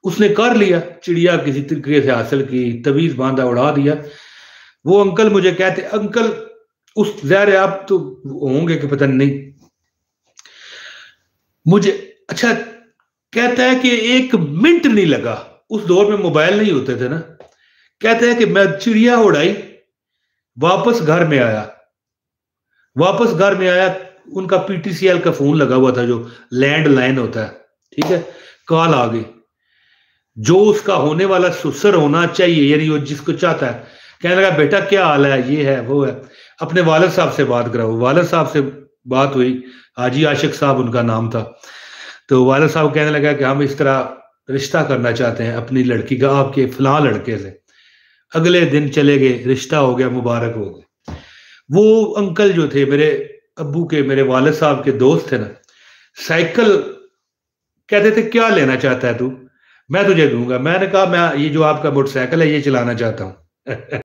उसने कर लिया, चिड़िया किसी तरीके से हासिल की, तवीज बांधा, उड़ा दिया। वो अंकल मुझे कहते, अंकल उस ज़ाहिर है आप तो होंगे कि पता नहीं मुझे, अच्छा, कहता है कि 1 मिनट नहीं लगा, उस दौर में मोबाइल नहीं होते थे ना, कहता है कि मैं चिड़िया उड़ाई, वापस घर में आया, वापस घर में आया, उनका पीटीसीएल का फोन लगा हुआ था, जो लैंड लाइन होता है, ठीक है, कॉल आ गई, जो उसका होने वाला ससुर होना चाहिए, यानी वो जिसको चाहता है, कहने लगा बेटा क्या हाल है, ये है वो है, अपने वालिद साहब से बात कराओ। वालिद साहब से बात हुई, हाजी आशिक साहब उनका नाम था। तो वालिद साहब कहने लगा कि हम इस तरह रिश्ता करना चाहते हैं अपनी लड़की का आपके फलां लड़के से। अगले दिन चले गए, रिश्ता हो गया, मुबारक हो गया। वो अंकल जो थे मेरे अब्बू के, मेरे वालिद साहब के दोस्त थे ना, साइकिल, कहते थे क्या लेना चाहता है तू, मैं तुझे दूंगा। मैंने कहा मैं ये जो आपका मोटरसाइकिल है ये चलाना चाहता हूँ।